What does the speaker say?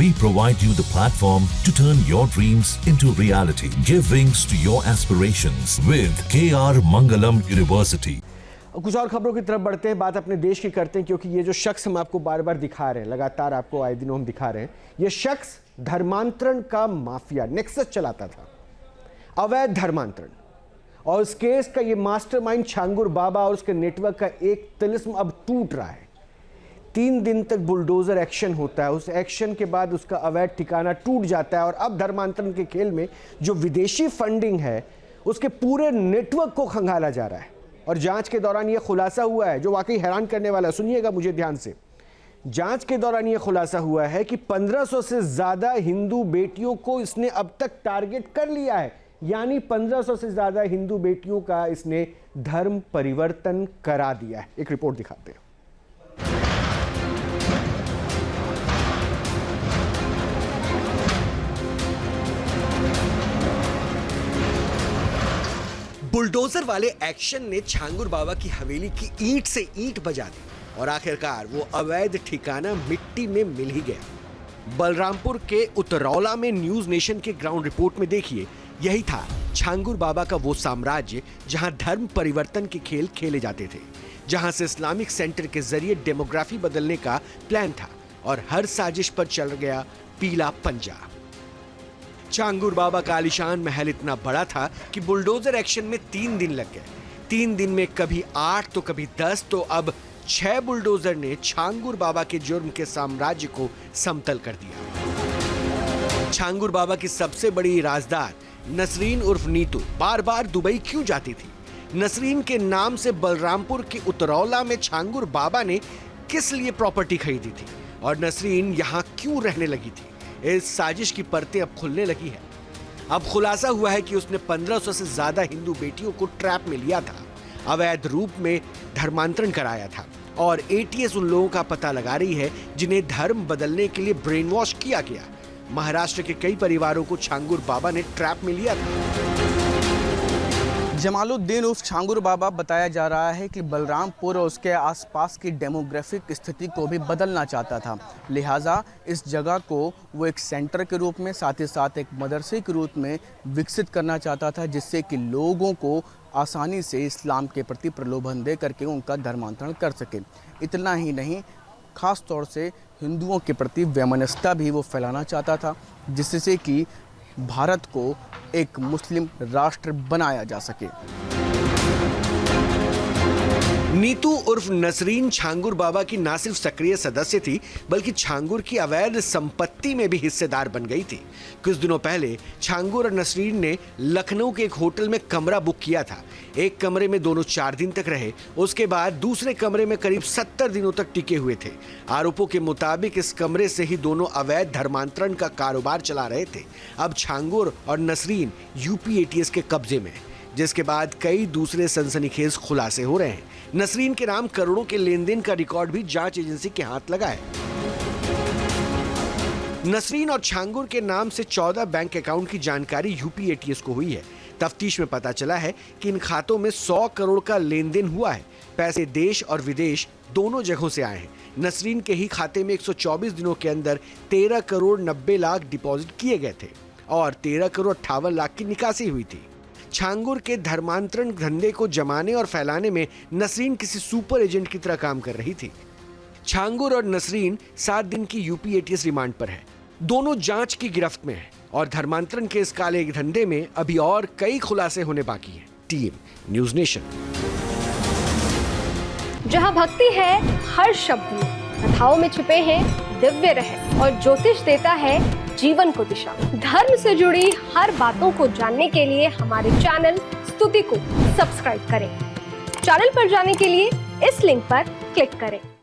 We provide you the platform to turn your dreams into reality. Give wings to your aspirations with KR Mangalam University. कुछ और खबरों की तरफ बढ़ते हैं, बात अपने देश की करते हैं, क्योंकि ये जो शख्स हम आपको बार बार दिखा रहे हैं, लगातार आपको आए दिनों हम दिखा रहे हैं, ये शख्स धर्मांतरण का माफिया नेक्सस चलाता था, अवैध धर्मांतरण। और उस केस का ये मास्टरमाइंड छांगुर बाबा और उसके नेटवर्क का एक तिलिस्म अब टूट रहा है। 3 दिन तक बुलडोजर एक्शन होता है, उस एक्शन के बाद उसका अवैध ठिकाना टूट जाता है और अब धर्मांतरण के खेल में जो विदेशी फंडिंग है उसके पूरे नेटवर्क को खंगाला जा रहा है। और जांच के दौरान यह खुलासा हुआ है जो वाकई हैरान करने वाला है, सुनिएगा मुझे ध्यान से। जांच के दौरान यह खुलासा हुआ है कि 1500 से ज्यादा हिंदू बेटियों को इसने अब तक टारगेट कर लिया है, यानी 1500 से ज्यादा हिंदू बेटियों का इसने धर्म परिवर्तन करा दिया है। एक रिपोर्ट दिखाते हैं। बुलडोजर वाले एक्शन ने छांगुर बाबा की हवेली की ईंट से ईंट बजा दी और आखिरकार वो अवैध ठिकाना मिट्टी में मिल ही गया। बलरामपुर के उतरौला में न्यूज नेशन के ग्राउंड रिपोर्ट में देखिए, यही था छांगुर बाबा का वो साम्राज्य जहां धर्म परिवर्तन के खेल खेले जाते थे, जहां से इस्लामिक सेंटर के जरिए डेमोग्राफी बदलने का प्लान था और हर साजिश पर चल गया पीला पंजा। छांगुर बाबा का आलीशान महल इतना बड़ा था कि बुलडोजर एक्शन में 3 दिन लग गए। 3 दिन में कभी 8 तो कभी 10 तो अब 6 बुलडोजर ने छांगुर बाबा के जुर्म के साम्राज्य को समतल कर दिया। छांगुर बाबा की सबसे बड़ी राजदार नसरीन उर्फ नीतू बार बार दुबई क्यों जाती थी? नसरीन के नाम से बलरामपुर के उतरौला में छांगुर बाबा ने किस लिए प्रॉपर्टी खरीदी थी और नसरीन यहाँ क्यों रहने लगी थी? इस साजिश की परतें अब खुलने लगी है। अब खुलासा हुआ है कि उसने 1500 से ज्यादा हिंदू बेटियों को ट्रैप में लिया था, अवैध रूप में धर्मांतरण कराया था और एटीएस उन लोगों का पता लगा रही है जिन्हें धर्म बदलने के लिए ब्रेन वॉश किया गया। महाराष्ट्र के कई परिवारों को छांगुर बाबा ने ट्रैप में लिया था। जमालुद्दीन उर्फ छांगुर बाबा बताया जा रहा है कि बलरामपुर और उसके आसपास की डेमोग्राफिक स्थिति को भी बदलना चाहता था, लिहाजा इस जगह को वो एक सेंटर के रूप में, साथ ही साथ एक मदरसे के रूप में विकसित करना चाहता था, जिससे कि लोगों को आसानी से इस्लाम के प्रति प्रलोभन दे करके उनका धर्मांतरण कर सके। इतना ही नहीं, ख़ास तौर से हिंदुओं के प्रति वैमनस्यता भी वो फैलाना चाहता था, जिससे कि भारत को एक मुस्लिम राष्ट्र बनाया जा सके। नीतू उर्फ नसरीन छांगुर बाबा की न सिर्फ सक्रिय सदस्य थी बल्कि छांगुर की अवैध संपत्ति में भी हिस्सेदार बन गई थी। कुछ दिनों पहले छांगुर और नसरीन ने लखनऊ के एक होटल में कमरा बुक किया था। एक कमरे में दोनों 4 दिन तक रहे, उसके बाद दूसरे कमरे में करीब 70 दिनों तक टिके हुए थे। आरोपों के मुताबिक इस कमरे से ही दोनों अवैध धर्मांतरण का कारोबार चला रहे थे। अब छांगुर और नसरीन यूपी एटीएस के कब्जे में, जिसके बाद कई दूसरे सनसनीखेज खुलासे हो रहे हैं। नसरीन के नाम करोड़ों के लेन देन का रिकॉर्ड भी जांच एजेंसी के हाथ लगा है। नसरीन और छांगुर के नाम से 14 बैंक अकाउंट की जानकारी यूपी एटीएस को हुई है। तफ्तीश में पता चला है कि इन खातों में 100 करोड़ का लेन देन हुआ है। पैसे देश और विदेश दोनों जगहों से आए हैं। नसरीन के ही खाते में 124 दिनों के अंदर 13 करोड़ 90 लाख डिपॉजिट किए गए थे और 13 करोड़ 58 लाख की निकासी हुई थी। छांगुर के धर्मांतरण धंधे को जमाने और फैलाने में नसरीन किसी सुपर एजेंट की तरह काम कर रही थी। छांगुर और नसरीन 7 दिन की यूपी एटीएस रिमांड पर है। दोनों जांच की गिरफ्त में हैं और धर्मांतरण के इस काले धंधे में अभी और कई खुलासे होने बाकी हैं। Team news nation. जहां भक्ति है हर शब्द में, कथाओं में छुपे हैं दिव्य रहस्य और ज्योतिष देता है जीवन को दिशा। धर्म से जुड़ी हर बातों को जानने के लिए हमारे चैनल स्तुति को सब्सक्राइब करें। चैनल पर जाने के लिए इस लिंक पर क्लिक करें।